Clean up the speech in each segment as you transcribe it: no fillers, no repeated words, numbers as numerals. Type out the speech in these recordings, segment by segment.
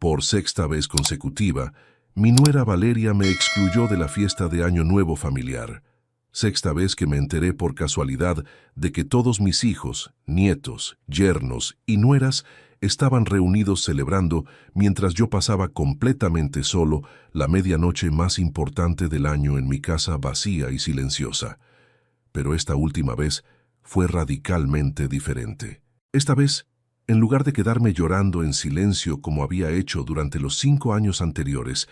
Por sexta vez consecutiva, mi nuera Valeria me excluyó de la fiesta de Año Nuevo familiar. Sexta vez que me enteré por casualidad de que todos mis hijos, nietos, yernos y nueras estaban reunidos celebrando mientras yo pasaba completamente solo la medianoche más importante del año en mi casa vacía y silenciosa. Pero esta última vez fue radicalmente diferente. Esta vez, en lugar de quedarme llorando en silencio como había hecho durante los 5 años anteriores,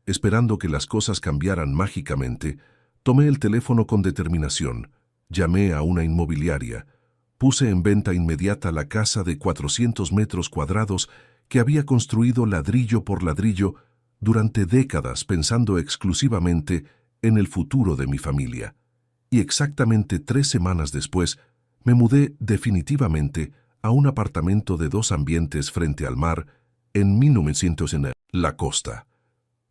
esperando que las cosas cambiaran mágicamente, tomé el teléfono con determinación, llamé a una inmobiliaria, puse en venta inmediata la casa de 400 metros cuadrados que había construido ladrillo por ladrillo durante décadas pensando exclusivamente en el futuro de mi familia. Y exactamente 3 semanas después, me mudé definitivamente a un apartamento de 2 ambientes frente al mar en 1900 en la costa.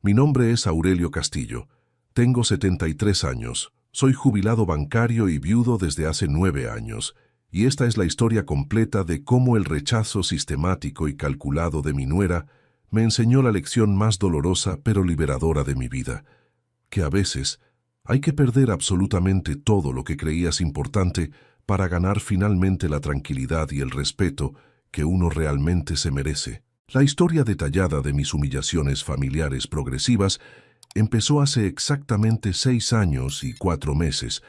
Mi nombre es Aurelio Castillo. Tengo 73 años, soy jubilado bancario y viudo desde hace 9 años, y esta es la historia completa de cómo el rechazo sistemático y calculado de mi nuera me enseñó la lección más dolorosa pero liberadora de mi vida, que a veces hay que perder absolutamente todo lo que creías importante para ganar finalmente la tranquilidad y el respeto que uno realmente se merece. La historia detallada de mis humillaciones familiares progresivas empezó hace exactamente 6 años y 4 meses,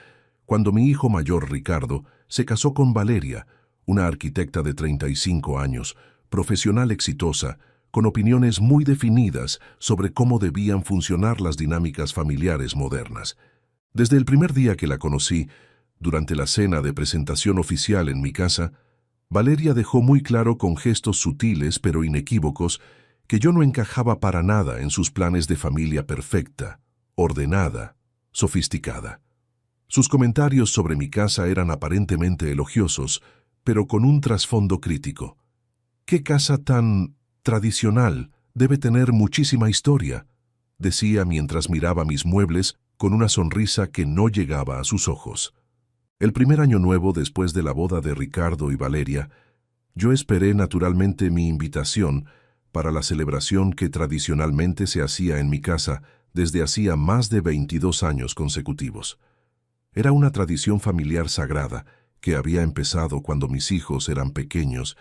cuando mi hijo mayor Ricardo se casó con Valeria, una arquitecta de 35 años, profesional exitosa, con opiniones muy definidas sobre cómo debían funcionar las dinámicas familiares modernas. Desde el primer día que la conocí, durante la cena de presentación oficial en mi casa, Valeria dejó muy claro con gestos sutiles pero inequívocos que yo no encajaba para nada en sus planes de familia perfecta, ordenada, sofisticada. Sus comentarios sobre mi casa eran aparentemente elogiosos, pero con un trasfondo crítico. «¿Qué casa tan tradicional? Debe tener muchísima historia», decía mientras miraba mis muebles con una sonrisa que no llegaba a sus ojos. El primer año nuevo después de la boda de Ricardo y Valeria, yo esperé naturalmente mi invitación para la celebración que tradicionalmente se hacía en mi casa desde hacía más de 22 años consecutivos. Era una tradición familiar sagrada que había empezado cuando mis hijos eran pequeños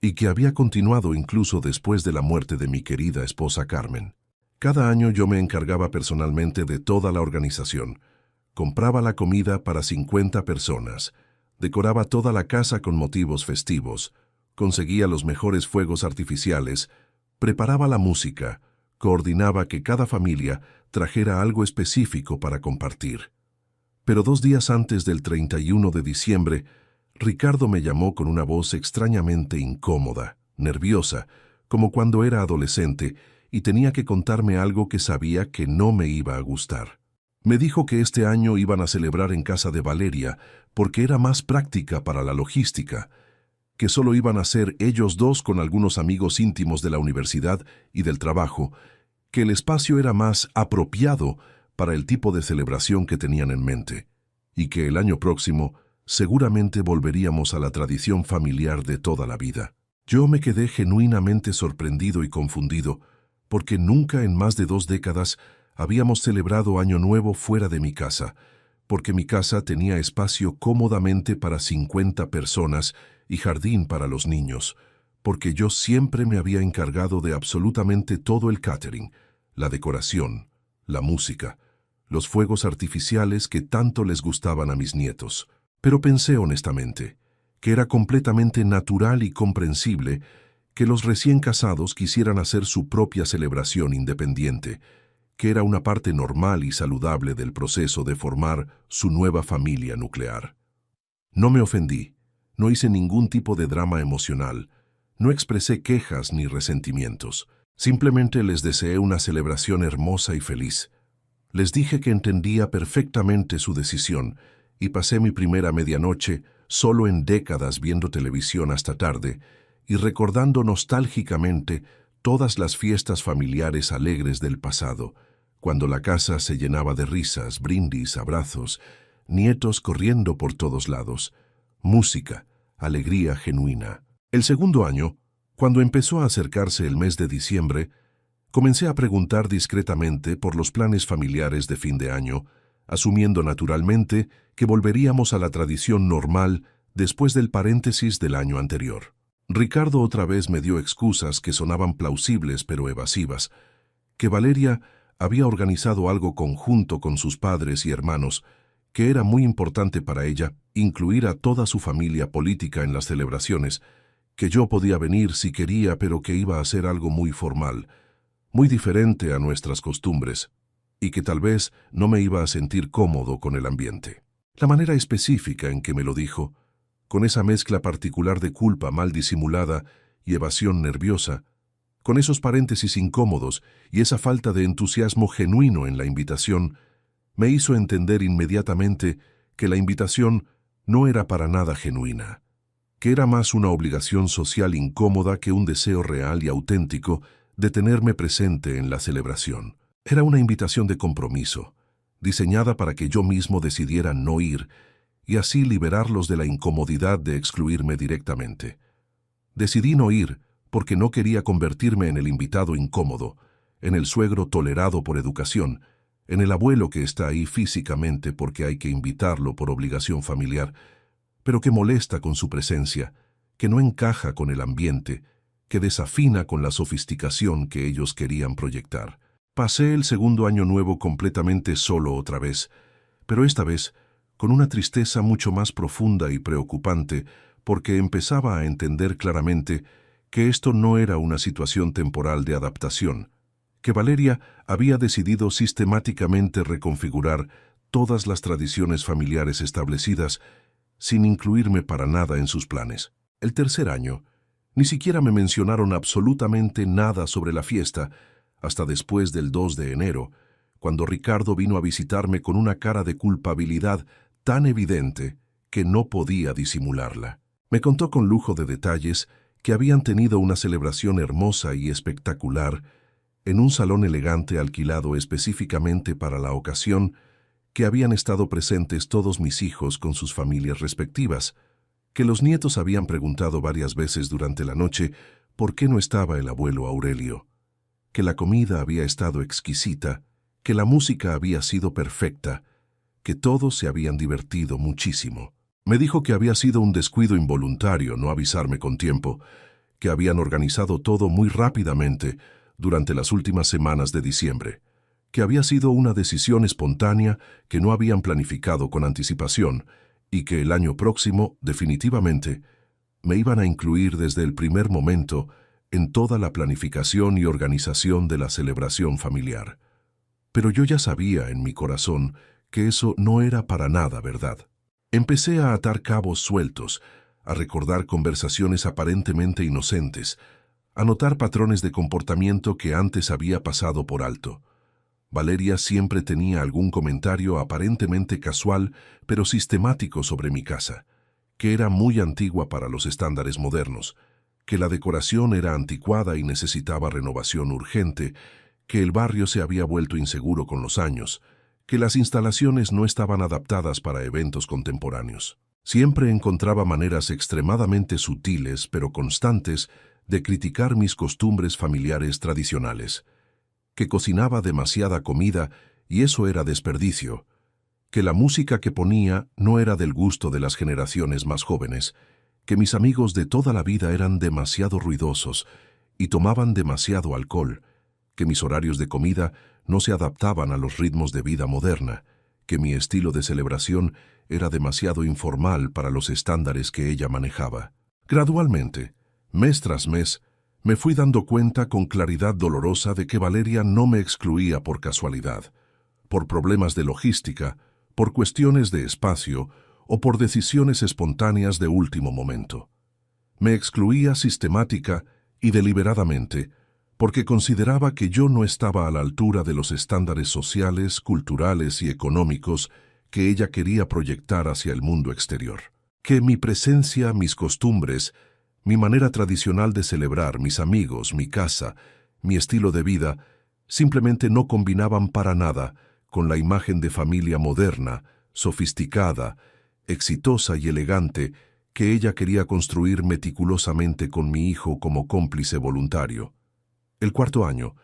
y que había continuado incluso después de la muerte de mi querida esposa Carmen. Cada año yo me encargaba personalmente de toda la organización. Compraba la comida para 50 personas, decoraba toda la casa con motivos festivos, conseguía los mejores fuegos artificiales, preparaba la música, coordinaba que cada familia trajera algo específico para compartir. Pero 2 días antes del 31 de diciembre, Ricardo me llamó con una voz extrañamente incómoda, nerviosa, como cuando era adolescente, y tenía que contarme algo que sabía que no me iba a gustar. Me dijo que este año iban a celebrar en casa de Valeria porque era más práctica para la logística, que solo iban a ser ellos dos con algunos amigos íntimos de la universidad y del trabajo, que el espacio era más apropiado para el tipo de celebración que tenían en mente, y que el año próximo seguramente volveríamos a la tradición familiar de toda la vida. Yo me quedé genuinamente sorprendido y confundido, porque nunca en más de 2 décadas habíamos celebrado Año Nuevo fuera de mi casa, porque mi casa tenía espacio cómodamente para 50 personas y jardín para los niños, porque yo siempre me había encargado de absolutamente todo el catering, la decoración, la música, los fuegos artificiales que tanto les gustaban a mis nietos. Pero pensé honestamente que era completamente natural y comprensible que los recién casados quisieran hacer su propia celebración independiente, que era una parte normal y saludable del proceso de formar su nueva familia nuclear. No me ofendí, no hice ningún tipo de drama emocional, no expresé quejas ni resentimientos, simplemente les deseé una celebración hermosa y feliz. Les dije que entendía perfectamente su decisión y pasé mi primera medianoche solo en décadas viendo televisión hasta tarde y recordando nostálgicamente todas las fiestas familiares alegres del pasado, cuando la casa se llenaba de risas, brindis, abrazos, nietos corriendo por todos lados, música, alegría genuina. El segundo año, Cuando empezó a acercarse el mes de diciembre, comencé a preguntar discretamente por los planes familiares de fin de año, asumiendo naturalmente que volveríamos a la tradición normal después del paréntesis del año anterior. Ricardo otra vez me dio excusas que sonaban plausibles pero evasivas, que Valeria había organizado algo conjunto con sus padres y hermanos, que era muy importante para ella incluir a toda su familia política en las celebraciones, que yo podía venir si quería, pero que iba a ser algo muy formal, muy diferente a nuestras costumbres, y que tal vez no me iba a sentir cómodo con el ambiente. La manera específica en que me lo dijo, con esa mezcla particular de culpa mal disimulada y evasión nerviosa, con esos paréntesis incómodos y esa falta de entusiasmo genuino en la invitación, me hizo entender inmediatamente que la invitación no era para nada genuina, que era más una obligación social incómoda que un deseo real y auténtico de tenerme presente en la celebración. Era una invitación de compromiso, diseñada para que yo mismo decidiera no ir y así liberarlos de la incomodidad de excluirme directamente. Decidí no ir porque no quería convertirme en el invitado incómodo, en el suegro tolerado por educación, en el abuelo que está ahí físicamente porque hay que invitarlo por obligación familiar, pero que molesta con su presencia, que no encaja con el ambiente, que desafina con la sofisticación que ellos querían proyectar. Pasé el segundo año nuevo completamente solo otra vez, pero esta vez con una tristeza mucho más profunda y preocupante, porque empezaba a entender claramente que esto no era una situación temporal de adaptación, que Valeria había decidido sistemáticamente reconfigurar todas las tradiciones familiares establecidas sin incluirme para nada en sus planes. El tercer año, ni siquiera me mencionaron absolutamente nada sobre la fiesta hasta después del 2 de enero, cuando Ricardo vino a visitarme con una cara de culpabilidad tan evidente que no podía disimularla. Me contó con lujo de detalles que habían tenido una celebración hermosa y espectacular en un salón elegante alquilado específicamente para la ocasión, que habían estado presentes todos mis hijos con sus familias respectivas, que los nietos habían preguntado varias veces durante la noche por qué no estaba el abuelo Aurelio, que la comida había estado exquisita, que la música había sido perfecta, que todos se habían divertido muchísimo. Me dijo que había sido un descuido involuntario no avisarme con tiempo, que habían organizado todo muy rápidamente durante las últimas semanas de diciembre, que había sido una decisión espontánea que no habían planificado con anticipación y que el año próximo, definitivamente, me iban a incluir desde el primer momento en toda la planificación y organización de la celebración familiar. Pero yo ya sabía en mi corazón que eso no era para nada verdad. Empecé a atar cabos sueltos, a recordar conversaciones aparentemente inocentes, a notar patrones de comportamiento que antes había pasado por alto. Valeria siempre tenía algún comentario aparentemente casual, pero sistemático sobre mi casa, que era muy antigua para los estándares modernos, que la decoración era anticuada y necesitaba renovación urgente, que el barrio se había vuelto inseguro con los años, que las instalaciones no estaban adaptadas para eventos contemporáneos. Siempre encontraba maneras extremadamente sutiles pero constantes de criticar mis costumbres familiares tradicionales, que cocinaba demasiada comida y eso era desperdicio, que la música que ponía no era del gusto de las generaciones más jóvenes, que mis amigos de toda la vida eran demasiado ruidosos y tomaban demasiado alcohol, que mis horarios de comida no se adaptaban a los ritmos de vida moderna, que mi estilo de celebración era demasiado informal para los estándares que ella manejaba. Gradualmente, mes tras mes, me fui dando cuenta con claridad dolorosa de que Valeria no me excluía por casualidad, por problemas de logística, por cuestiones de espacio o por decisiones espontáneas de último momento. Me excluía sistemática y deliberadamente porque consideraba que yo no estaba a la altura de los estándares sociales, culturales y económicos que ella quería proyectar hacia el mundo exterior. Que mi presencia, mis costumbres, mi manera tradicional de celebrar, mis amigos, mi casa, mi estilo de vida, simplemente no combinaban para nada con la imagen de familia moderna, sofisticada, exitosa y elegante que ella quería construir meticulosamente con mi hijo como cómplice voluntario. El cuarto año,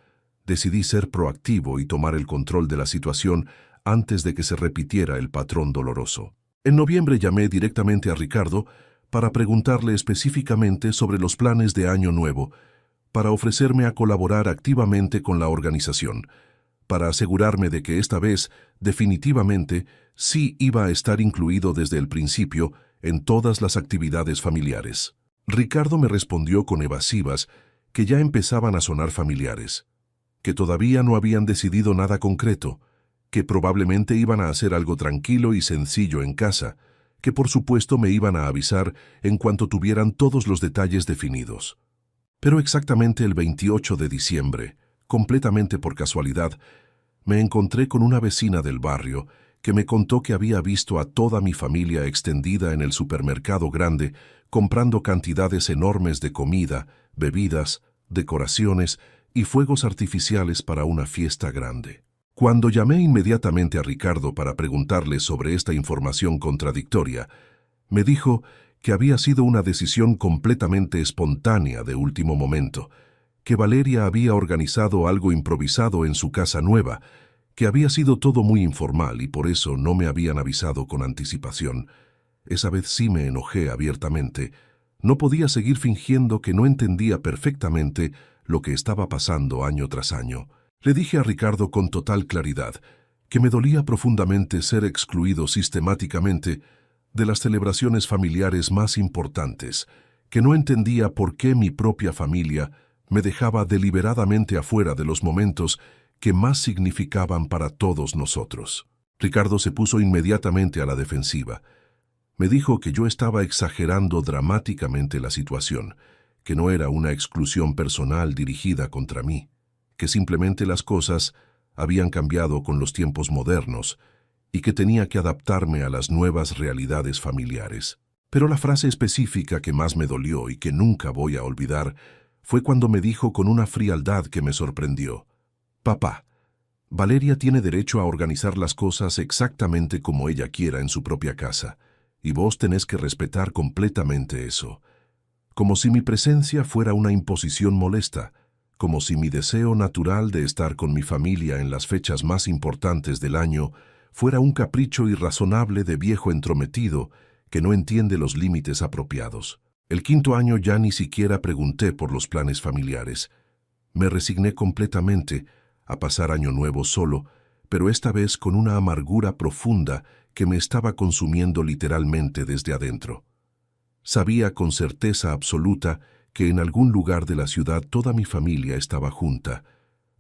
decidí ser proactivo y tomar el control de la situación antes de que se repitiera el patrón doloroso. En noviembre llamé directamente a Ricardo para preguntarle específicamente sobre los planes de Año Nuevo, para ofrecerme a colaborar activamente con la organización, para asegurarme de que esta vez, definitivamente, sí iba a estar incluido desde el principio en todas las actividades familiares. Ricardo me respondió con evasivas que ya empezaban a sonar familiares, que todavía no habían decidido nada concreto, que probablemente iban a hacer algo tranquilo y sencillo en casa, que por supuesto me iban a avisar en cuanto tuvieran todos los detalles definidos. Pero exactamente el 28 de diciembre, completamente por casualidad, me encontré con una vecina del barrio que me contó que había visto a toda mi familia extendida en el supermercado grande comprando cantidades enormes de comida, bebidas, decoraciones y fuegos artificiales para una fiesta grande. Cuando llamé inmediatamente a Ricardo para preguntarle sobre esta información contradictoria, me dijo que había sido una decisión completamente espontánea de último momento, que Valeria había organizado algo improvisado en su casa nueva, que había sido todo muy informal y por eso no me habían avisado con anticipación. Esa vez sí me enojé abiertamente. No podía seguir fingiendo que no entendía perfectamente lo que estaba pasando año tras año. Le dije a Ricardo con total claridad que me dolía profundamente ser excluido sistemáticamente de las celebraciones familiares más importantes, que no entendía por qué mi propia familia me dejaba deliberadamente afuera de los momentos que más significaban para todos nosotros. Ricardo se puso inmediatamente a la defensiva. Me dijo que yo estaba exagerando dramáticamente la situación, que no era una exclusión personal dirigida contra mí, que simplemente las cosas habían cambiado con los tiempos modernos y que tenía que adaptarme a las nuevas realidades familiares. Pero la frase específica que más me dolió y que nunca voy a olvidar fue cuando me dijo con una frialdad que me sorprendió: «Papá, Valeria tiene derecho a organizar las cosas exactamente como ella quiera en su propia casa, y vos tenés que respetar completamente eso». Como si mi presencia fuera una imposición molesta, como si mi deseo natural de estar con mi familia en las fechas más importantes del año fuera un capricho irrazonable de viejo entrometido que no entiende los límites apropiados. El quinto año ya ni siquiera pregunté por los planes familiares. Me resigné completamente a pasar Año Nuevo solo, pero esta vez con una amargura profunda que me estaba consumiendo literalmente desde adentro. Sabía con certeza absoluta que en algún lugar de la ciudad toda mi familia estaba junta,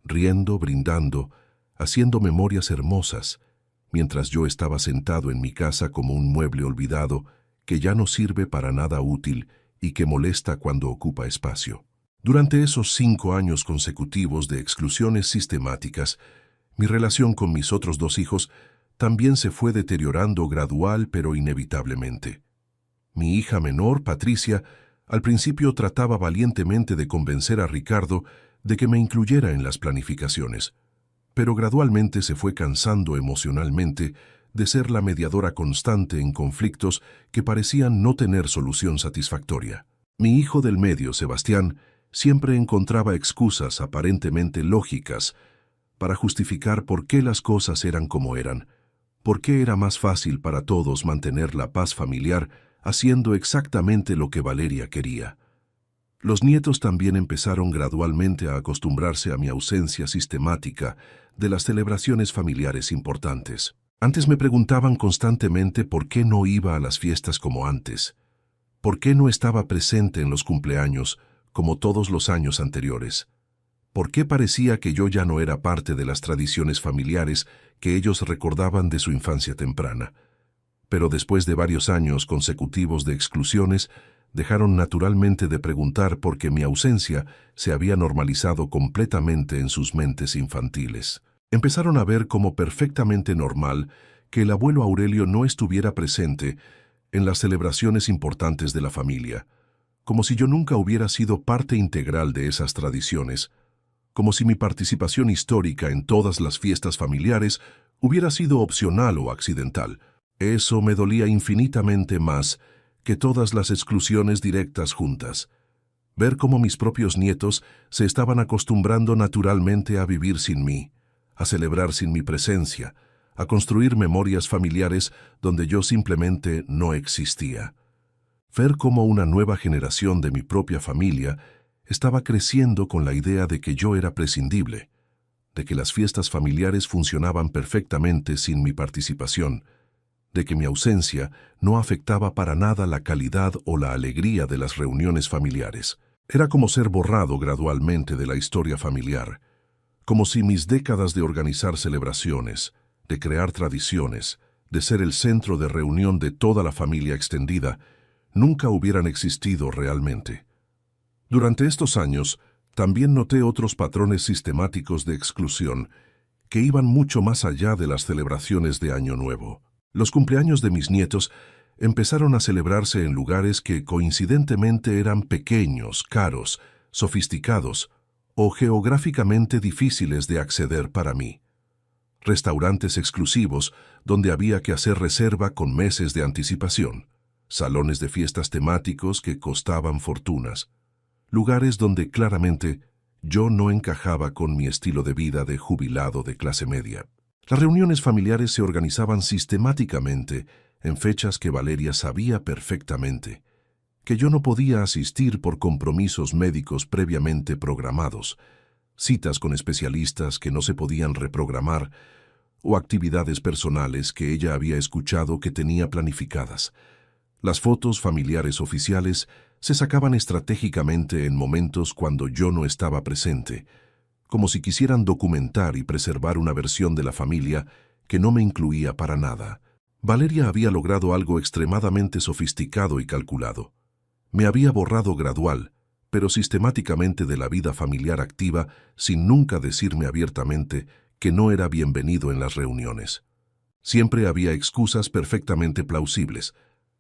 riendo, brindando, haciendo memorias hermosas, mientras yo estaba sentado en mi casa como un mueble olvidado que ya no sirve para nada útil y que molesta cuando ocupa espacio. Durante esos 5 años consecutivos de exclusiones sistemáticas, mi relación con mis otros 2 hijos también se fue deteriorando gradual pero inevitablemente. Mi hija menor, Patricia, al principio trataba valientemente de convencer a Ricardo de que me incluyera en las planificaciones, pero gradualmente se fue cansando emocionalmente de ser la mediadora constante en conflictos que parecían no tener solución satisfactoria. Mi hijo del medio, Sebastián, siempre encontraba excusas aparentemente lógicas para justificar por qué las cosas eran como eran, por qué era más fácil para todos mantener la paz familiar haciendo exactamente lo que Valeria quería. Los nietos también empezaron gradualmente a acostumbrarse a mi ausencia sistemática de las celebraciones familiares importantes. Antes me preguntaban constantemente por qué no iba a las fiestas como antes, por qué no estaba presente en los cumpleaños como todos los años anteriores, por qué parecía que yo ya no era parte de las tradiciones familiares que ellos recordaban de su infancia temprana. Pero después de varios años consecutivos de exclusiones, dejaron naturalmente de preguntar porque mi ausencia se había normalizado completamente en sus mentes infantiles. Empezaron a ver como perfectamente normal que el abuelo Aurelio no estuviera presente en las celebraciones importantes de la familia, como si yo nunca hubiera sido parte integral de esas tradiciones, como si mi participación histórica en todas las fiestas familiares hubiera sido opcional o accidental. Eso me dolía infinitamente más que todas las exclusiones directas juntas. Ver cómo mis propios nietos se estaban acostumbrando naturalmente a vivir sin mí, a celebrar sin mi presencia, a construir memorias familiares donde yo simplemente no existía. Ver cómo una nueva generación de mi propia familia estaba creciendo con la idea de que yo era prescindible, de que las fiestas familiares funcionaban perfectamente sin mi participación, de que mi ausencia no afectaba para nada la calidad o la alegría de las reuniones familiares. Era como ser borrado gradualmente de la historia familiar, como si mis décadas de organizar celebraciones, de crear tradiciones, de ser el centro de reunión de toda la familia extendida, nunca hubieran existido realmente. Durante estos años, también noté otros patrones sistemáticos de exclusión que iban mucho más allá de las celebraciones de Año Nuevo. Los cumpleaños de mis nietos empezaron a celebrarse en lugares que coincidentemente eran pequeños, caros, sofisticados o geográficamente difíciles de acceder para mí. Restaurantes exclusivos donde había que hacer reserva con meses de anticipación, salones de fiestas temáticos que costaban fortunas, lugares donde claramente yo no encajaba con mi estilo de vida de jubilado de clase media. Las reuniones familiares se organizaban sistemáticamente en fechas que Valeria sabía perfectamente, que yo no podía asistir por compromisos médicos previamente programados, citas con especialistas que no se podían reprogramar o actividades personales que ella había escuchado que tenía planificadas. Las fotos familiares oficiales se sacaban estratégicamente en momentos cuando yo no estaba presente, como si quisieran documentar y preservar una versión de la familia que no me incluía para nada. Valeria había logrado algo extremadamente sofisticado y calculado. Me había borrado gradual, pero sistemáticamente de la vida familiar activa sin nunca decirme abiertamente que no era bienvenido en las reuniones. Siempre había excusas perfectamente plausibles,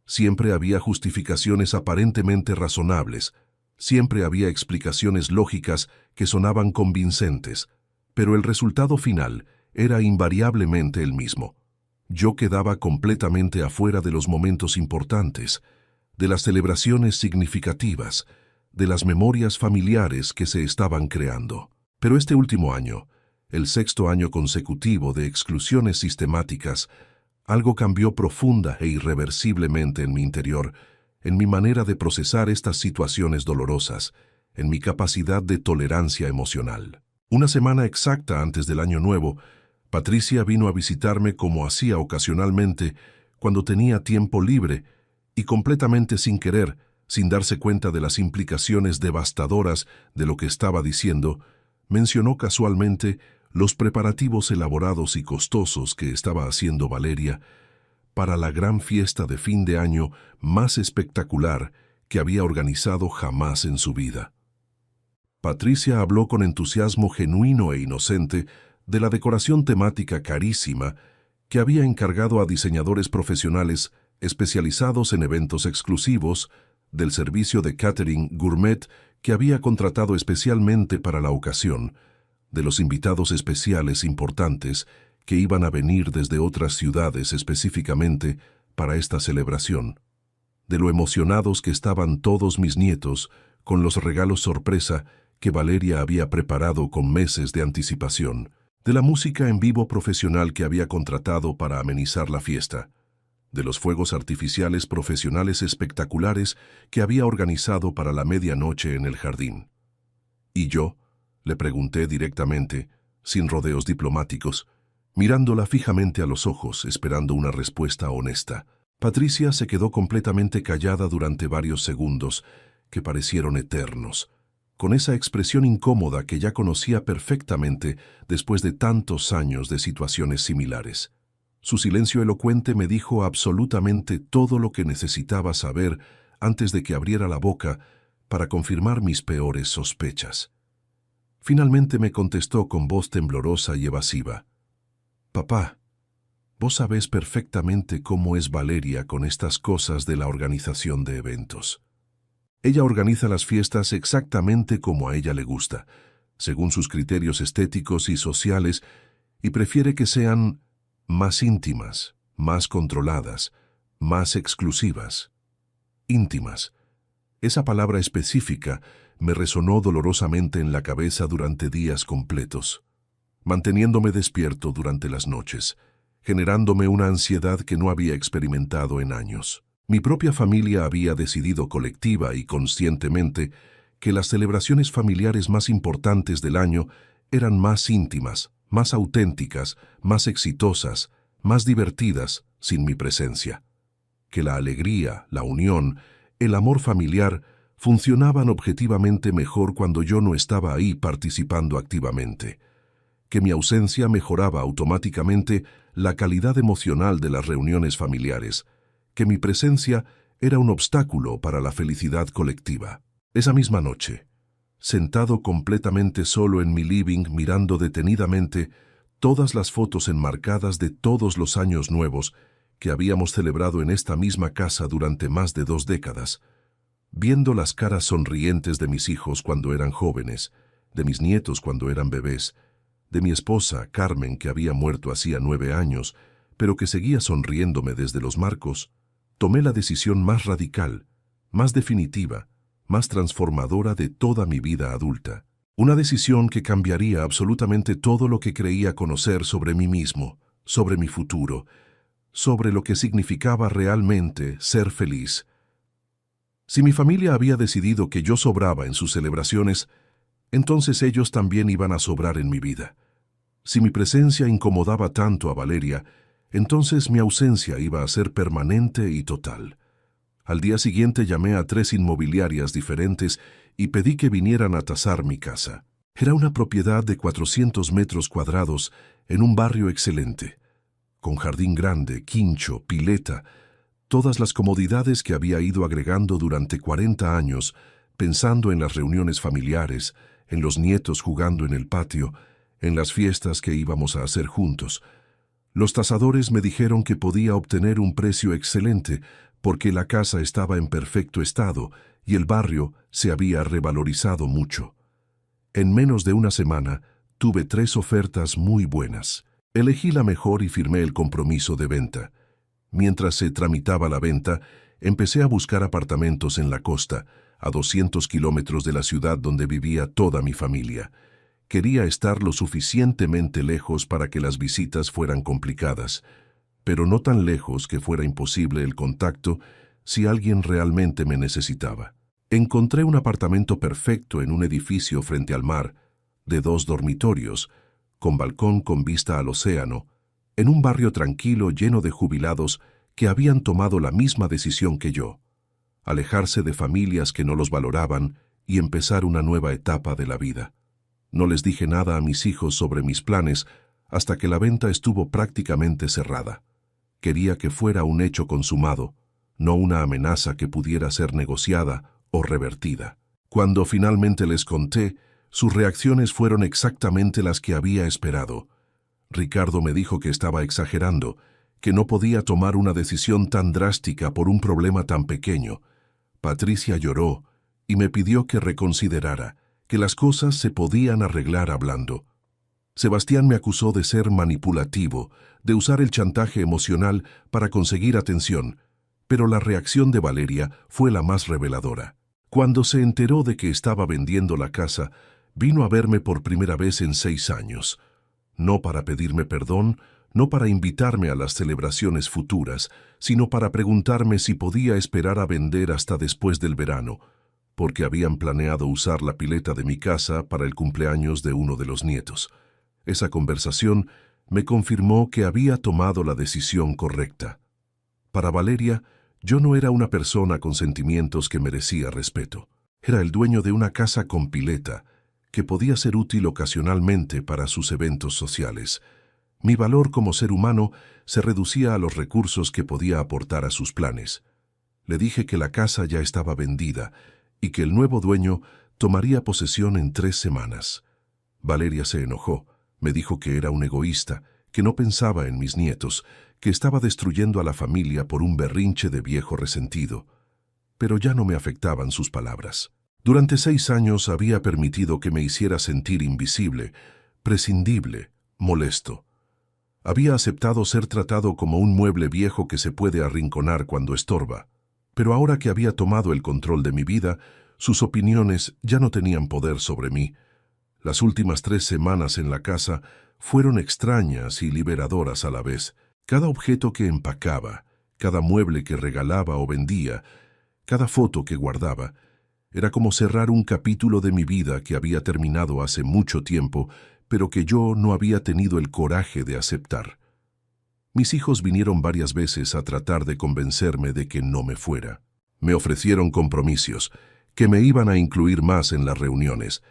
siempre había justificaciones aparentemente razonables, siempre había explicaciones lógicas que sonaban convincentes, pero el resultado final era invariablemente el mismo. Yo quedaba completamente afuera de los momentos importantes, de las celebraciones significativas, de las memorias familiares que se estaban creando. Pero este último año, el 6º año consecutivo de exclusiones sistemáticas, algo cambió profunda e irreversiblemente en mi interior, en mi manera de procesar estas situaciones dolorosas, en mi capacidad de tolerancia emocional. Una semana exacta antes del Año Nuevo, Patricia vino a visitarme como hacía ocasionalmente cuando tenía tiempo libre y completamente sin querer, sin darse cuenta de las implicaciones devastadoras de lo que estaba diciendo, mencionó casualmente los preparativos elaborados y costosos que estaba haciendo Valeria para la gran fiesta de fin de año más espectacular que había organizado jamás en su vida. Patricia habló con entusiasmo genuino e inocente de la decoración temática carísima que había encargado a diseñadores profesionales especializados en eventos exclusivos, del servicio de catering gourmet que había contratado especialmente para la ocasión, de los invitados especiales importantes que iban a venir desde otras ciudades específicamente para esta celebración, de lo emocionados que estaban todos mis nietos con los regalos sorpresa que Valeria había preparado con meses de anticipación, de la música en vivo profesional que había contratado para amenizar la fiesta, de los fuegos artificiales profesionales espectaculares que había organizado para la medianoche en el jardín. ¿Y yo?, le pregunté directamente, sin rodeos diplomáticos, mirándola fijamente a los ojos, esperando una respuesta honesta. Patricia se quedó completamente callada durante varios segundos, que parecieron eternos, con esa expresión incómoda que ya conocía perfectamente después de tantos años de situaciones similares. Su silencio elocuente me dijo absolutamente todo lo que necesitaba saber antes de que abriera la boca para confirmar mis peores sospechas. Finalmente me contestó con voz temblorosa y evasiva. «Papá, vos sabés perfectamente cómo es Valeria con estas cosas de la organización de eventos. Ella organiza las fiestas exactamente como a ella le gusta, según sus criterios estéticos y sociales, y prefiere que sean más íntimas, más controladas, más exclusivas. íntimas. Esa palabra específica me resonó dolorosamente en la cabeza durante días completos, manteniéndome despierto durante las noches, generándome una ansiedad que no había experimentado en años. Mi propia familia había decidido colectiva y conscientemente que las celebraciones familiares más importantes del año eran más íntimas, más auténticas, más exitosas, más divertidas sin mi presencia. Que la alegría, la unión, el amor familiar funcionaban objetivamente mejor cuando yo no estaba ahí participando activamente. Que mi ausencia mejoraba automáticamente la calidad emocional de las reuniones familiares, que mi presencia era un obstáculo para la felicidad colectiva. Esa misma noche, sentado completamente solo en mi living mirando detenidamente todas las fotos enmarcadas de todos los años nuevos que habíamos celebrado en esta misma casa durante más de 2 décadas, viendo las caras sonrientes de mis hijos cuando eran jóvenes, de mis nietos cuando eran bebés, de mi esposa, Carmen, que había muerto hacía 9 años, pero que seguía sonriéndome desde los marcos, tomé la decisión más radical, más definitiva, más transformadora de toda mi vida adulta. Una decisión que cambiaría absolutamente todo lo que creía conocer sobre mí mismo, sobre mi futuro, sobre lo que significaba realmente ser feliz. Si mi familia había decidido que yo sobraba en sus celebraciones, entonces ellos también iban a sobrar en mi vida. Si mi presencia incomodaba tanto a Valeria, entonces mi ausencia iba a ser permanente y total. Al día siguiente llamé a 3 inmobiliarias diferentes y pedí que vinieran a tasar mi casa. Era una propiedad de 400 metros cuadrados en un barrio excelente, con jardín grande, quincho, pileta, todas las comodidades que había ido agregando durante 40 años, pensando en las reuniones familiares, en los nietos jugando en el patio, en las fiestas que íbamos a hacer juntos. Los tasadores me dijeron que podía obtener un precio excelente porque la casa estaba en perfecto estado y el barrio se había revalorizado mucho. En menos de una semana tuve 3 ofertas muy buenas. Elegí la mejor y firmé el compromiso de venta. Mientras se tramitaba la venta, empecé a buscar apartamentos en la costa, a 200 kilómetros de la ciudad donde vivía toda mi familia. Quería estar lo suficientemente lejos para que las visitas fueran complicadas, pero no tan lejos que fuera imposible el contacto si alguien realmente me necesitaba. Encontré un apartamento perfecto en un edificio frente al mar, de 2 dormitorios, con balcón con vista al océano, en un barrio tranquilo lleno de jubilados que habían tomado la misma decisión que yo, alejarse de familias que no los valoraban y empezar una nueva etapa de la vida. No les dije nada a mis hijos sobre mis planes hasta que la venta estuvo prácticamente cerrada. Quería que fuera un hecho consumado, no una amenaza que pudiera ser negociada o revertida. Cuando finalmente les conté, sus reacciones fueron exactamente las que había esperado. Ricardo me dijo que estaba exagerando, que no podía tomar una decisión tan drástica por un problema tan pequeño. Patricia lloró y me pidió que reconsiderara, que las cosas se podían arreglar hablando. Sebastián me acusó de ser manipulativo, de usar el chantaje emocional para conseguir atención, pero la reacción de Valeria fue la más reveladora. Cuando se enteró de que estaba vendiendo la casa, vino a verme por primera vez en 6 años. No para pedirme perdón, no para invitarme a las celebraciones futuras, sino para preguntarme si podía esperar a vender hasta después del verano, porque habían planeado usar la pileta de mi casa para el cumpleaños de uno de los nietos. Esa conversación me confirmó que había tomado la decisión correcta. Para Valeria, yo no era una persona con sentimientos que merecía respeto. Era el dueño de una casa con pileta, que podía ser útil ocasionalmente para sus eventos sociales. Mi valor como ser humano se reducía a los recursos que podía aportar a sus planes. Le dije que la casa ya estaba vendida y que el nuevo dueño tomaría posesión en 3 semanas. Valeria se enojó, me dijo que era un egoísta, que no pensaba en mis nietos, que estaba destruyendo a la familia por un berrinche de viejo resentido. Pero ya no me afectaban sus palabras. Durante 6 años había permitido que me hiciera sentir invisible, prescindible, molesto. Había aceptado ser tratado como un mueble viejo que se puede arrinconar cuando estorba. Pero ahora que había tomado el control de mi vida, sus opiniones ya no tenían poder sobre mí. Las últimas 3 semanas en la casa fueron extrañas y liberadoras a la vez. Cada objeto que empacaba, cada mueble que regalaba o vendía, cada foto que guardaba, era como cerrar un capítulo de mi vida que había terminado hace mucho tiempo, pero que yo no había tenido el coraje de aceptar. Mis hijos vinieron varias veces a tratar de convencerme de que no me fuera. Me ofrecieron compromisos, que me iban a incluir más en las reuniones,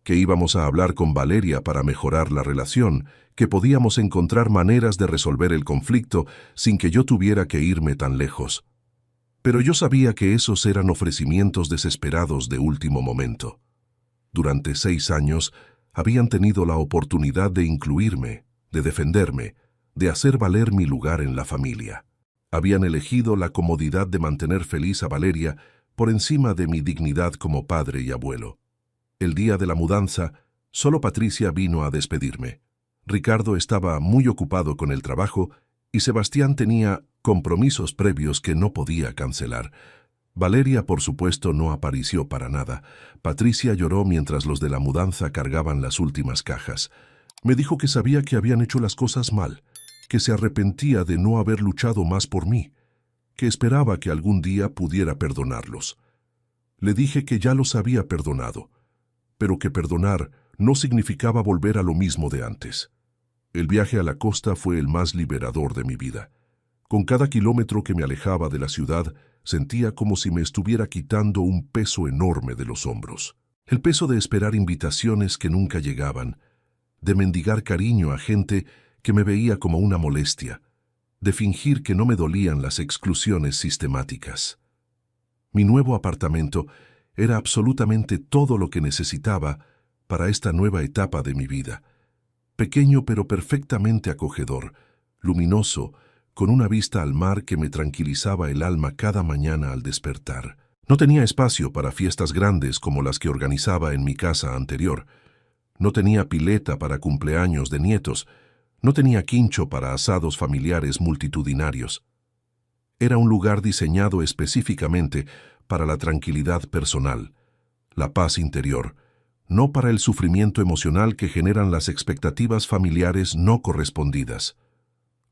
que íbamos a hablar con Valeria para mejorar la relación, que podíamos encontrar maneras de resolver el conflicto sin que yo tuviera que irme tan lejos. Pero yo sabía que esos eran ofrecimientos desesperados de último momento. Durante 6 años habían tenido la oportunidad de incluirme, de defenderme, de hacer valer mi lugar en la familia. Habían elegido la comodidad de mantener feliz a Valeria por encima de mi dignidad como padre y abuelo. El día de la mudanza, solo Patricia vino a despedirme. Ricardo estaba muy ocupado con el trabajo y Sebastián tenía compromisos previos que no podía cancelar. Valeria, por supuesto, no apareció para nada. Patricia lloró mientras los de la mudanza cargaban las últimas cajas. Me dijo que sabía que habían hecho las cosas mal, que se arrepentía de no haber luchado más por mí, que esperaba que algún día pudiera perdonarlos. Le dije que ya los había perdonado, pero que perdonar no significaba volver a lo mismo de antes. El viaje a la costa fue el más liberador de mi vida. Con cada kilómetro que me alejaba de la ciudad, sentía como si me estuviera quitando un peso enorme de los hombros. El peso de esperar invitaciones que nunca llegaban, de mendigar cariño a gente que me veía como una molestia, de fingir que no me dolían las exclusiones sistemáticas. Mi nuevo apartamento era absolutamente todo lo que necesitaba para esta nueva etapa de mi vida. Pequeño pero perfectamente acogedor, luminoso, con una vista al mar que me tranquilizaba el alma cada mañana al despertar. No tenía espacio para fiestas grandes como las que organizaba en mi casa anterior. No tenía pileta para cumpleaños de nietos. No tenía quincho para asados familiares multitudinarios. Era un lugar diseñado específicamente para la tranquilidad personal, la paz interior, no para el sufrimiento emocional que generan las expectativas familiares no correspondidas.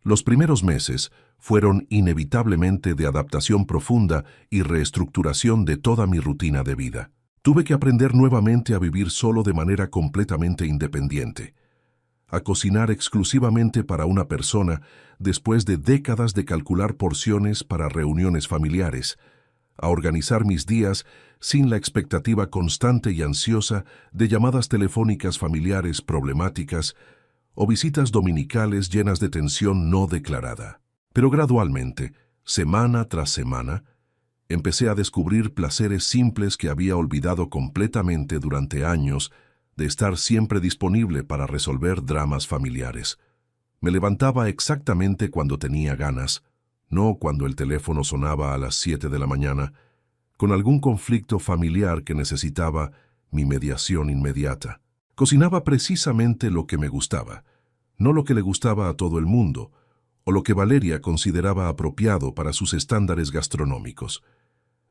Los primeros meses fueron inevitablemente de adaptación profunda y reestructuración de toda mi rutina de vida. Tuve que aprender nuevamente a vivir solo de manera completamente independiente, a cocinar exclusivamente para una persona después de décadas de calcular porciones para reuniones familiares, a organizar mis días sin la expectativa constante y ansiosa de llamadas telefónicas familiares problemáticas o visitas dominicales llenas de tensión no declarada. Pero gradualmente, semana tras semana, empecé a descubrir placeres simples que había olvidado completamente durante años de estar siempre disponible para resolver dramas familiares. Me levantaba exactamente cuando tenía ganas, no cuando el teléfono sonaba a las 7 de la mañana, con algún conflicto familiar que necesitaba mi mediación inmediata. Cocinaba precisamente lo que me gustaba, no lo que le gustaba a todo el mundo, o lo que Valeria consideraba apropiado para sus estándares gastronómicos.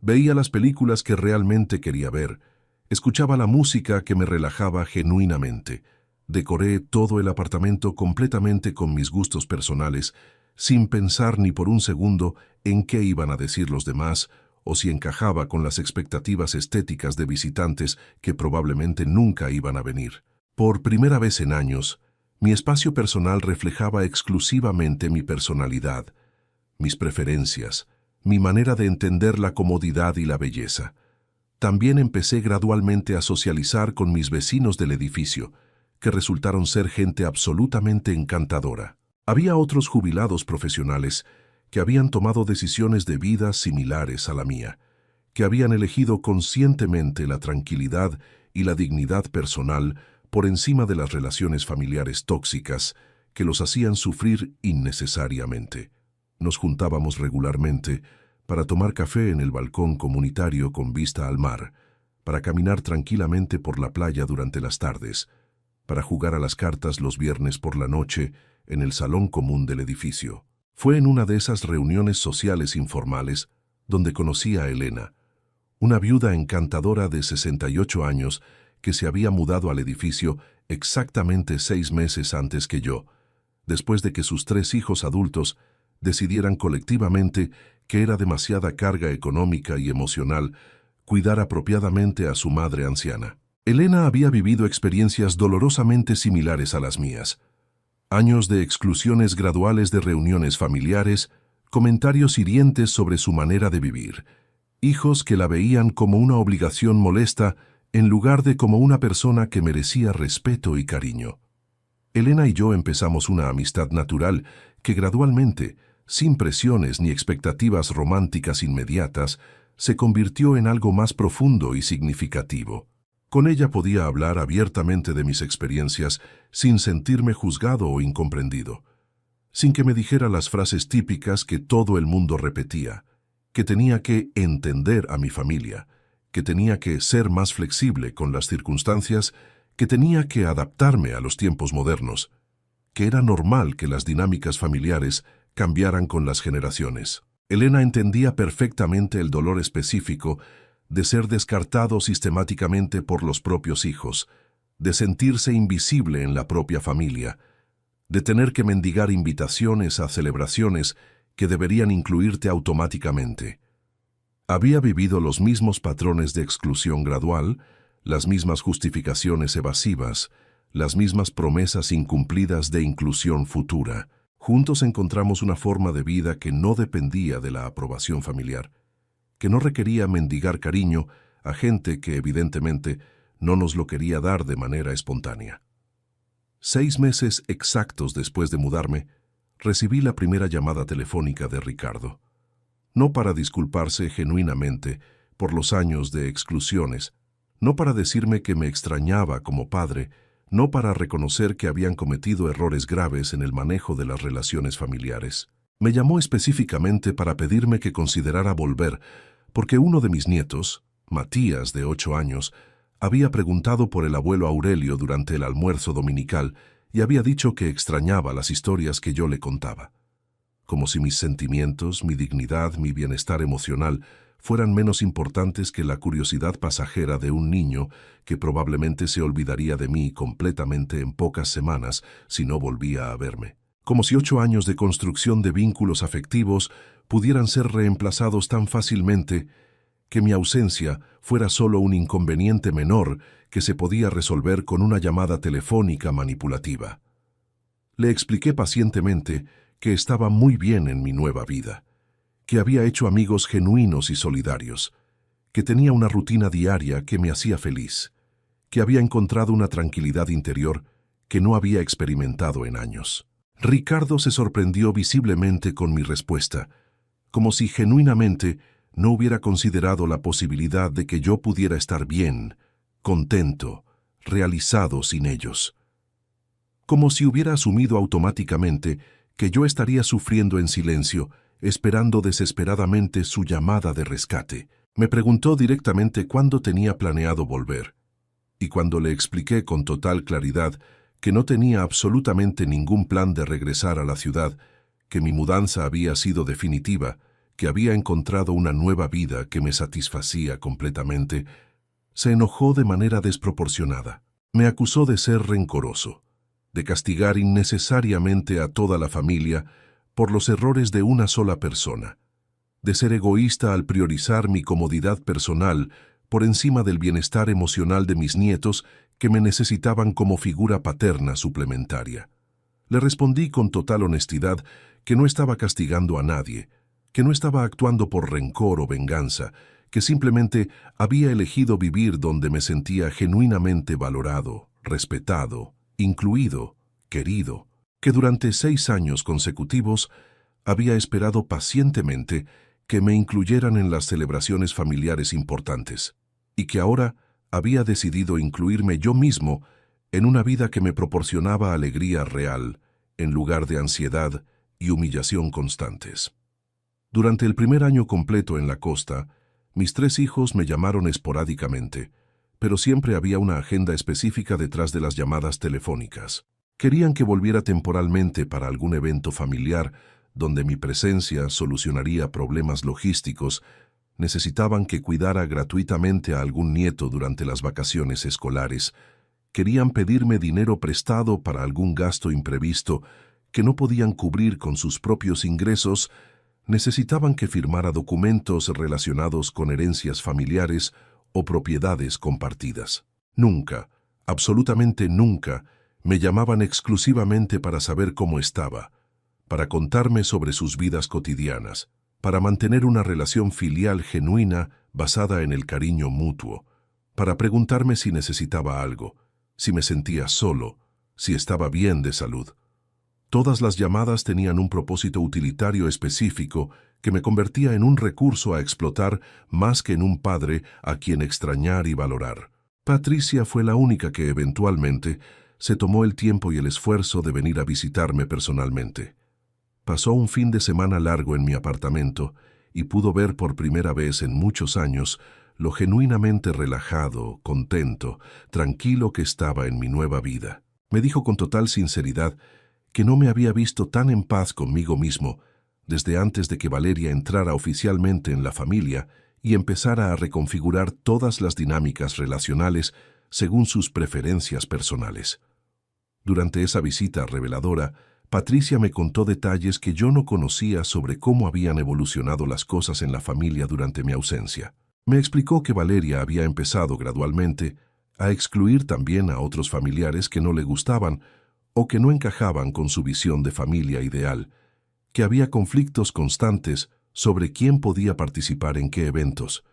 Veía las películas que realmente quería ver, escuchaba la música que me relajaba genuinamente, decoré todo el apartamento completamente con mis gustos personales, sin pensar ni por un segundo en qué iban a decir los demás o si encajaba con las expectativas estéticas de visitantes que probablemente nunca iban a venir. Por primera vez en años, mi espacio personal reflejaba exclusivamente mi personalidad, mis preferencias, mi manera de entender la comodidad y la belleza. También empecé gradualmente a socializar con mis vecinos del edificio, que resultaron ser gente absolutamente encantadora. Había otros jubilados profesionales que habían tomado decisiones de vida similares a la mía, que habían elegido conscientemente la tranquilidad y la dignidad personal por encima de las relaciones familiares tóxicas que los hacían sufrir innecesariamente. Nos juntábamos regularmente para tomar café en el balcón comunitario con vista al mar, para caminar tranquilamente por la playa durante las tardes, para jugar a las cartas los viernes por la noche en el salón común del edificio. Fue en una de esas reuniones sociales informales donde conocí a Elena, una viuda encantadora de 68 años que se había mudado al edificio exactamente 6 meses antes que yo, después de que sus 3 hijos adultos decidieran colectivamente que era demasiada carga económica y emocional cuidar apropiadamente a su madre anciana. Elena había vivido experiencias dolorosamente similares a las mías. Años de exclusiones graduales de reuniones familiares, comentarios hirientes sobre su manera de vivir, hijos que la veían como una obligación molesta en lugar de como una persona que merecía respeto y cariño. Elena y yo empezamos una amistad natural que gradualmente, sin presiones ni expectativas románticas inmediatas, se convirtió en algo más profundo y significativo. Con ella podía hablar abiertamente de mis experiencias sin sentirme juzgado o incomprendido, sin que me dijera las frases típicas que todo el mundo repetía, que tenía que entender a mi familia, que tenía que ser más flexible con las circunstancias, que tenía que adaptarme a los tiempos modernos, que era normal que las dinámicas familiares cambiaran con las generaciones. Elena entendía perfectamente el dolor específico de ser descartado sistemáticamente por los propios hijos, de sentirse invisible en la propia familia, de tener que mendigar invitaciones a celebraciones que deberían incluirte automáticamente. Había vivido los mismos patrones de exclusión gradual, las mismas justificaciones evasivas, las mismas promesas incumplidas de inclusión futura. Juntos encontramos una forma de vida que no dependía de la aprobación familiar, que no requería mendigar cariño a gente que evidentemente no nos lo quería dar de manera espontánea. 6 meses exactos después de mudarme, recibí la primera llamada telefónica de Ricardo. No para disculparse genuinamente por los años de exclusiones, no para decirme que me extrañaba como padre, no para reconocer que habían cometido errores graves en el manejo de las relaciones familiares. Me llamó específicamente para pedirme que considerara volver, porque uno de mis nietos, Matías, de 8 años, había preguntado por el abuelo Aurelio durante el almuerzo dominical y había dicho que extrañaba las historias que yo le contaba. Como si mis sentimientos, mi dignidad, mi bienestar emocional fueran menos importantes que la curiosidad pasajera de un niño que probablemente se olvidaría de mí completamente en pocas semanas si no volvía a verme. Como si 8 años de construcción de vínculos afectivos pudieran ser reemplazados tan fácilmente que mi ausencia fuera solo un inconveniente menor que se podía resolver con una llamada telefónica manipulativa. Le expliqué pacientemente que estaba muy bien en mi nueva vida, que había hecho amigos genuinos y solidarios, que tenía una rutina diaria que me hacía feliz, que había encontrado una tranquilidad interior que no había experimentado en años. Ricardo se sorprendió visiblemente con mi respuesta, como si genuinamente no hubiera considerado la posibilidad de que yo pudiera estar bien, contento, realizado sin ellos. Como si hubiera asumido automáticamente que yo estaría sufriendo en silencio, esperando desesperadamente su llamada de rescate. Me preguntó directamente cuándo tenía planeado volver, y cuando le expliqué con total claridad que no tenía absolutamente ningún plan de regresar a la ciudad, que mi mudanza había sido definitiva, que había encontrado una nueva vida que me satisfacía completamente, se enojó de manera desproporcionada. Me acusó de ser rencoroso, de castigar innecesariamente a toda la familia por los errores de una sola persona, de ser egoísta al priorizar mi comodidad personal por encima del bienestar emocional de mis nietos que me necesitaban como figura paterna suplementaria. Le respondí con total honestidad que no estaba castigando a nadie, que no estaba actuando por rencor o venganza, que simplemente había elegido vivir donde me sentía genuinamente valorado, respetado, incluido, querido, que durante 6 años consecutivos había esperado pacientemente que me incluyeran en las celebraciones familiares importantes, y que ahora había decidido incluirme yo mismo en una vida que me proporcionaba alegría real, en lugar de ansiedad y humillación constantes. Durante el primer año completo en la costa, mis 3 hijos me llamaron esporádicamente, pero siempre había una agenda específica detrás de las llamadas telefónicas. Querían que volviera temporalmente para algún evento familiar donde mi presencia solucionaría problemas logísticos, necesitaban que cuidara gratuitamente a algún nieto durante las vacaciones escolares. Querían pedirme dinero prestado para algún gasto imprevisto que no podían cubrir con sus propios ingresos. Necesitaban que firmara documentos relacionados con herencias familiares o propiedades compartidas. Nunca, absolutamente nunca, me llamaban exclusivamente para saber cómo estaba, para contarme sobre sus vidas cotidianas, para mantener una relación filial genuina basada en el cariño mutuo, para preguntarme si necesitaba algo, si me sentía solo, si estaba bien de salud. Todas las llamadas tenían un propósito utilitario específico que me convertía en un recurso a explotar más que en un padre a quien extrañar y valorar. Patricia fue la única que eventualmente se tomó el tiempo y el esfuerzo de venir a visitarme personalmente. Pasó un fin de semana largo en mi apartamento y pudo ver por primera vez en muchos años lo genuinamente relajado, contento, tranquilo que estaba en mi nueva vida. Me dijo con total sinceridad que no me había visto tan en paz conmigo mismo desde antes de que Valeria entrara oficialmente en la familia y empezara a reconfigurar todas las dinámicas relacionales según sus preferencias personales. Durante esa visita reveladora, Patricia me contó detalles que yo no conocía sobre cómo habían evolucionado las cosas en la familia durante mi ausencia. Me explicó que Valeria había empezado gradualmente a excluir también a otros familiares que no le gustaban o que no encajaban con su visión de familia ideal, que había conflictos constantes sobre quién podía participar en qué eventos,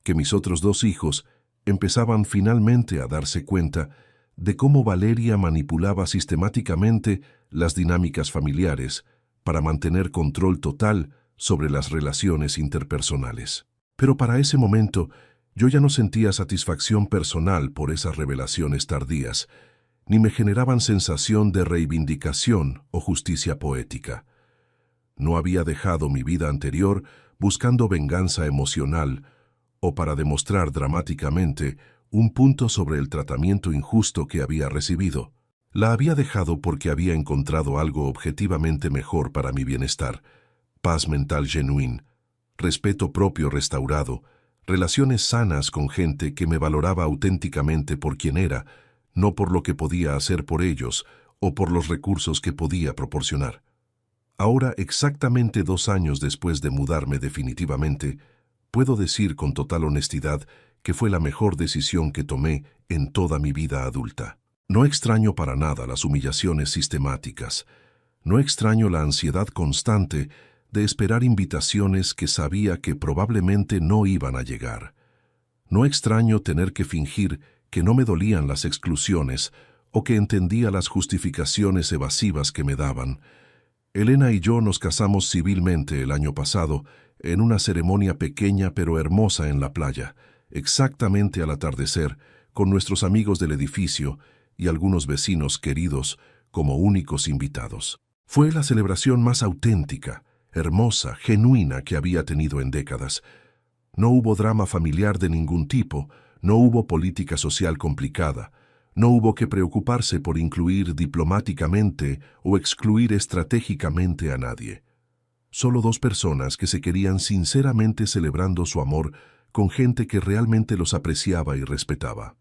que mis otros dos hijos empezaban finalmente a darse cuenta de cómo Valeria manipulaba sistemáticamente las dinámicas familiares para mantener control total sobre las relaciones interpersonales. Pero para ese momento yo ya no sentía satisfacción personal por esas revelaciones tardías, ni me generaban sensación de reivindicación o justicia poética. No había dejado mi vida anterior buscando venganza emocional o para demostrar dramáticamente un punto sobre el tratamiento injusto que había recibido. La había dejado porque había encontrado algo objetivamente mejor para mi bienestar: paz mental genuina, respeto propio restaurado, relaciones sanas con gente que me valoraba auténticamente por quien era, no por lo que podía hacer por ellos o por los recursos que podía proporcionar. Ahora, exactamente 2 años después de mudarme definitivamente, puedo decir con total honestidad que fue la mejor decisión que tomé en toda mi vida adulta. No extraño para nada las humillaciones sistemáticas. No extraño la ansiedad constante de esperar invitaciones que sabía que probablemente no iban a llegar. No extraño tener que fingir que no me dolían las exclusiones o que entendía las justificaciones evasivas que me daban. Elena y yo nos casamos civilmente el año pasado en una ceremonia pequeña pero hermosa en la playa, exactamente al atardecer, con nuestros amigos del edificio y algunos vecinos queridos como únicos invitados. Fue la celebración más auténtica, hermosa, genuina que había tenido en décadas. No hubo drama familiar de ningún tipo, no hubo política social complicada, no hubo que preocuparse por incluir diplomáticamente o excluir estratégicamente a nadie. Solo 2 personas que se querían sinceramente celebrando su amor con gente que realmente los apreciaba y respetaba.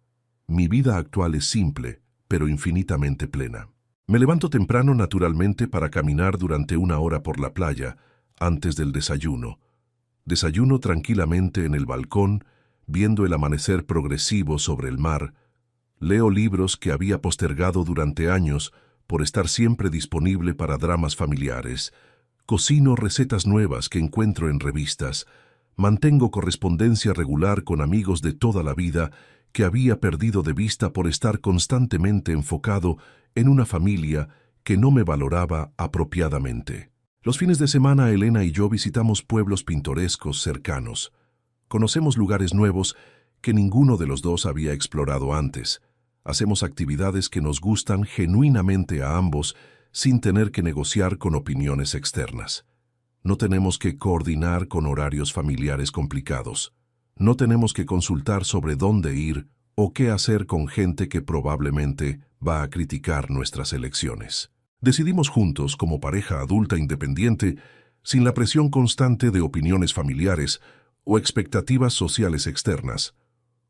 Mi vida actual es simple, pero infinitamente plena. Me levanto temprano naturalmente para caminar durante 1 hora por la playa antes del desayuno. Desayuno tranquilamente en el balcón, viendo el amanecer progresivo sobre el mar. Leo libros que había postergado durante años por estar siempre disponible para dramas familiares. Cocino recetas nuevas que encuentro en revistas. Mantengo correspondencia regular con amigos de toda la vida que había perdido de vista por estar constantemente enfocado en una familia que no me valoraba apropiadamente. Los fines de semana Elena y yo visitamos pueblos pintorescos cercanos. Conocemos lugares nuevos que ninguno de los dos había explorado antes. Hacemos actividades que nos gustan genuinamente a ambos sin tener que negociar con opiniones externas. No tenemos que coordinar con horarios familiares complicados. No tenemos que consultar sobre dónde ir o qué hacer con gente que probablemente va a criticar nuestras elecciones. Decidimos juntos, como pareja adulta independiente, sin la presión constante de opiniones familiares o expectativas sociales externas.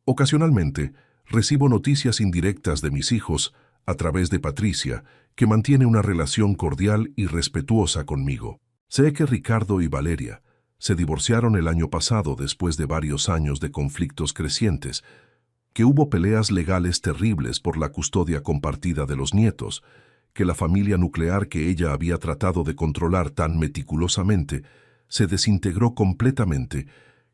Ocasionalmente, recibo noticias indirectas de mis hijos a través de Patricia, que mantiene una relación cordial y respetuosa conmigo. Sé que Ricardo y Valeria se divorciaron el año pasado después de varios años de conflictos crecientes, que hubo peleas legales terribles por la custodia compartida de los nietos, que la familia nuclear que ella había tratado de controlar tan meticulosamente se desintegró completamente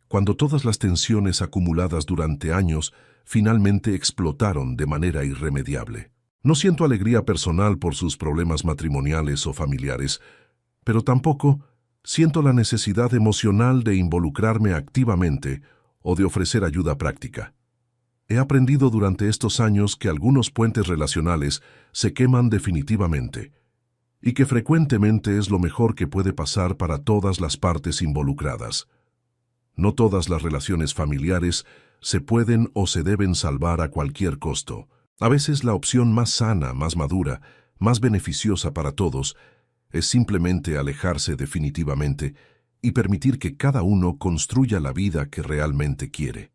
cuando todas las tensiones acumuladas durante años finalmente explotaron de manera irremediable. No siento alegría personal por sus problemas matrimoniales o familiares, pero tampoco siento la necesidad emocional de involucrarme activamente o de ofrecer ayuda práctica. He aprendido durante estos años que algunos puentes relacionales se queman definitivamente y que frecuentemente es lo mejor que puede pasar para todas las partes involucradas. No todas las relaciones familiares se pueden o se deben salvar a cualquier costo. A veces la opción más sana, más madura, más beneficiosa para todos es simplemente alejarse definitivamente y permitir que cada uno construya la vida que realmente quiere.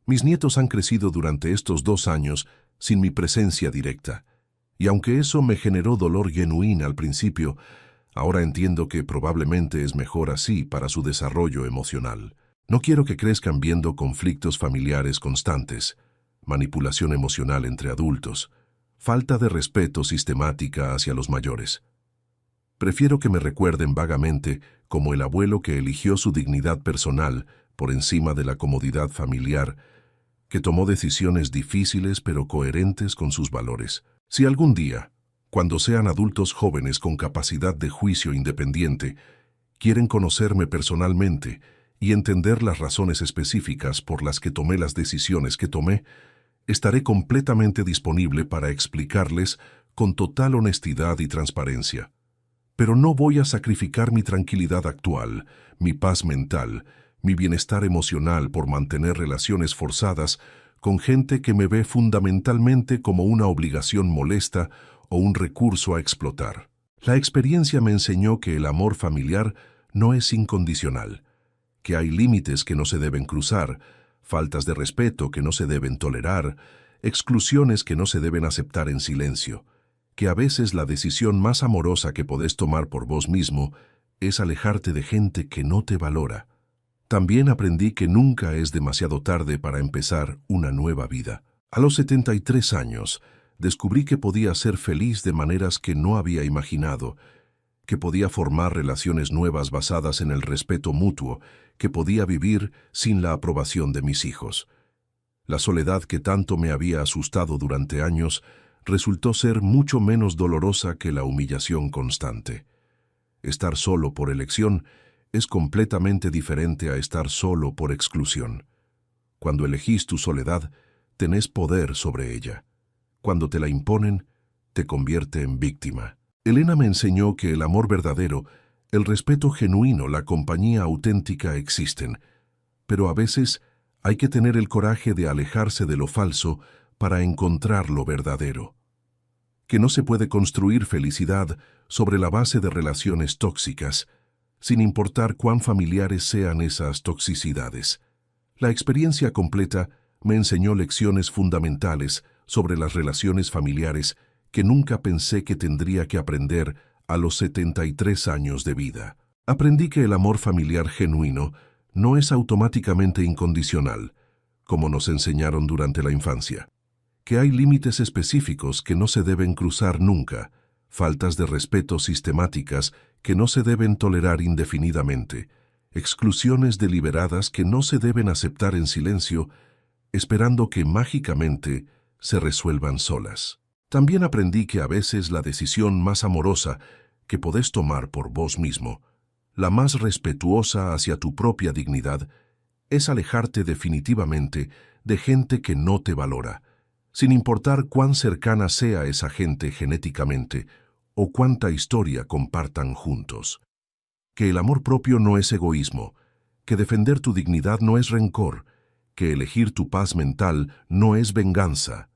Mis nietos han crecido durante estos 2 años sin mi presencia directa, y aunque eso me generó dolor genuino al principio, ahora entiendo que probablemente es mejor así para su desarrollo emocional. No quiero que crezcan viendo conflictos familiares constantes, manipulación emocional entre adultos, falta de respeto sistemática hacia los mayores. Prefiero que me recuerden vagamente como el abuelo que eligió su dignidad personal por encima de la comodidad familiar, que tomó decisiones difíciles pero coherentes con sus valores. Si algún día, cuando sean adultos jóvenes con capacidad de juicio independiente, quieren conocerme personalmente y entender las razones específicas por las que tomé las decisiones que tomé, estaré completamente disponible para explicarles con total honestidad y transparencia. Pero no voy a sacrificar mi tranquilidad actual, mi paz mental, mi bienestar emocional por mantener relaciones forzadas con gente que me ve fundamentalmente como una obligación molesta o un recurso a explotar. La experiencia me enseñó que el amor familiar no es incondicional, que hay límites que no se deben cruzar, faltas de respeto que no se deben tolerar, exclusiones que no se deben aceptar en silencio, que a veces la decisión más amorosa que podés tomar por vos mismo es alejarte de gente que no te valora. También aprendí que nunca es demasiado tarde para empezar una nueva vida. A los 73 años, descubrí que podía ser feliz de maneras que no había imaginado, que podía formar relaciones nuevas basadas en el respeto mutuo, que podía vivir sin la aprobación de mis hijos. La soledad que tanto me había asustado durante años resultó ser mucho menos dolorosa que la humillación constante. Estar solo por elección es completamente diferente a estar solo por exclusión. Cuando elegís tu soledad, tenés poder sobre ella. Cuando te la imponen, te convierte en víctima. Elena me enseñó que el amor verdadero, el respeto genuino, la compañía auténtica existen, pero a veces hay que tener el coraje de alejarse de lo falso para encontrar lo verdadero. Que no se puede construir felicidad sobre la base de relaciones tóxicas, sin importar cuán familiares sean esas toxicidades. La experiencia completa me enseñó lecciones fundamentales sobre las relaciones familiares que nunca pensé que tendría que aprender a los 73 años de vida. Aprendí que el amor familiar genuino no es automáticamente incondicional, como nos enseñaron durante la infancia. Que hay límites específicos que no se deben cruzar nunca, faltas de respeto sistemáticas que no se deben tolerar indefinidamente, exclusiones deliberadas que no se deben aceptar en silencio, esperando que mágicamente se resuelvan solas. También aprendí que a veces la decisión más amorosa que podés tomar por vos mismo, la más respetuosa hacia tu propia dignidad, es alejarte definitivamente de gente que no te valora, sin importar cuán cercana sea esa gente genéticamente o cuánta historia compartan juntos. Que el amor propio no es egoísmo, que defender tu dignidad no es rencor, que elegir tu paz mental no es venganza,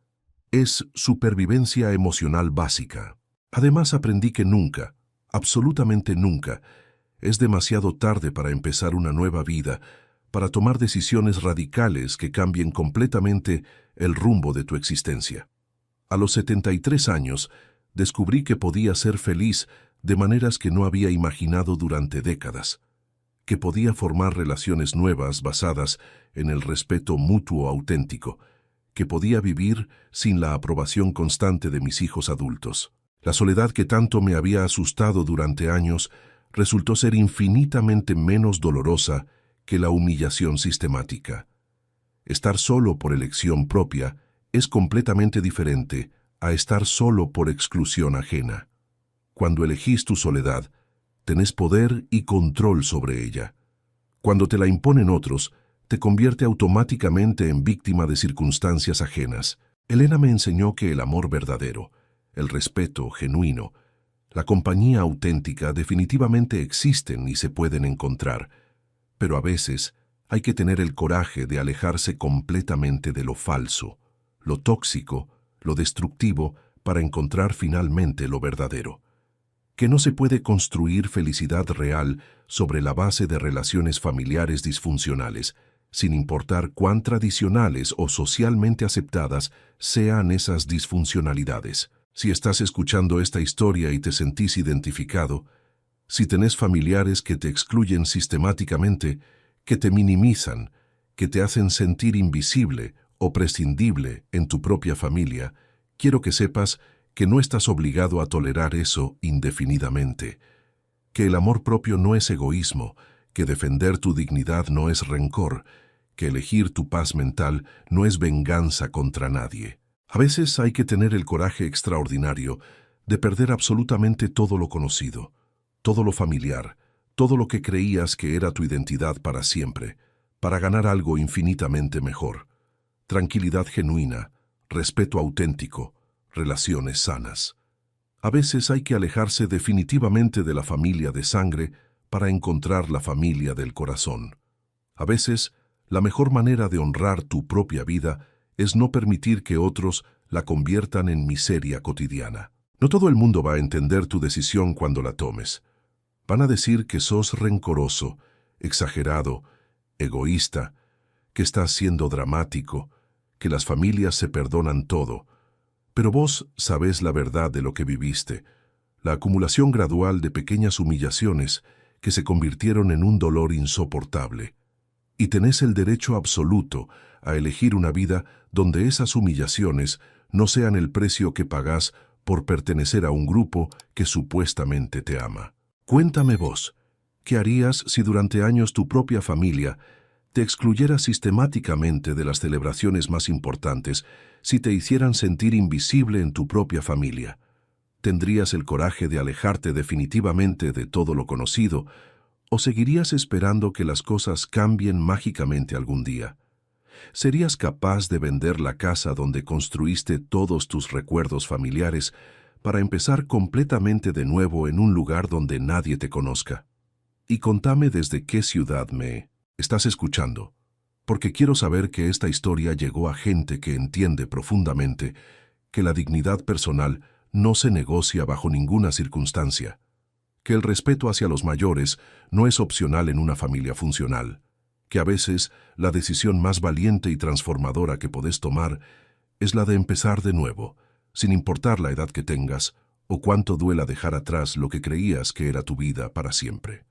es supervivencia emocional básica. Además aprendí que nunca, absolutamente nunca, es demasiado tarde para empezar una nueva vida, para tomar decisiones radicales que cambien completamente el rumbo de tu existencia. A los 73 años, descubrí que podía ser feliz de maneras que no había imaginado durante décadas, que podía formar relaciones nuevas basadas en el respeto mutuo auténtico, que podía vivir sin la aprobación constante de mis hijos adultos. La soledad que tanto me había asustado durante años resultó ser infinitamente menos dolorosa que la humillación sistemática. Estar solo por elección propia es completamente diferente a estar solo por exclusión ajena. Cuando elegís tu soledad, tenés poder y control sobre ella. Cuando te la imponen otros, te convierte automáticamente en víctima de circunstancias ajenas. Elena me enseñó que el amor verdadero, el respeto genuino, la compañía auténtica definitivamente existen y se pueden encontrar, pero a veces hay que tener el coraje de alejarse completamente de lo falso, lo tóxico, lo destructivo, para encontrar finalmente lo verdadero. Que no se puede construir felicidad real sobre la base de relaciones familiares disfuncionales, sin importar cuán tradicionales o socialmente aceptadas sean esas disfuncionalidades. Si estás escuchando esta historia y te sentís identificado, si tenés familiares que te excluyen sistemáticamente, que te minimizan, que te hacen sentir invisible o prescindible en tu propia familia, quiero que sepas que no estás obligado a tolerar eso indefinidamente, que el amor propio no es egoísmo, que defender tu dignidad no es rencor, que elegir tu paz mental no es venganza contra nadie. A veces hay que tener el coraje extraordinario de perder absolutamente todo lo conocido, todo lo familiar, todo lo que creías que era tu identidad para siempre, para ganar algo infinitamente mejor. Tranquilidad genuina, respeto auténtico, relaciones sanas. A veces hay que alejarse definitivamente de la familia de sangre para encontrar la familia del corazón. A veces, la mejor manera de honrar tu propia vida es no permitir que otros la conviertan en miseria cotidiana. No todo el mundo va a entender tu decisión cuando la tomes. Van a decir que sos rencoroso, exagerado, egoísta, que estás siendo dramático, que las familias se perdonan todo. Pero vos sabés la verdad de lo que viviste, la acumulación gradual de pequeñas humillaciones que se convirtieron en un dolor insoportable. Y tenés el derecho absoluto a elegir una vida donde esas humillaciones no sean el precio que pagás por pertenecer a un grupo que supuestamente te ama. Cuéntame vos, ¿qué harías si durante años tu propia familia te excluyera sistemáticamente de las celebraciones más importantes, si te hicieran sentir invisible en tu propia familia? ¿Tendrías el coraje de alejarte definitivamente de todo lo conocido, o seguirías esperando que las cosas cambien mágicamente algún día? ¿Serías capaz de vender la casa donde construiste todos tus recuerdos familiares para empezar completamente de nuevo en un lugar donde nadie te conozca? Y contame desde qué ciudad me estás escuchando, porque quiero saber que esta historia llegó a gente que entiende profundamente que la dignidad personal no se negocia bajo ninguna circunstancia, que el respeto hacia los mayores no es opcional en una familia funcional, que a veces la decisión más valiente y transformadora que podés tomar es la de empezar de nuevo, sin importar la edad que tengas o cuánto duela dejar atrás lo que creías que era tu vida para siempre.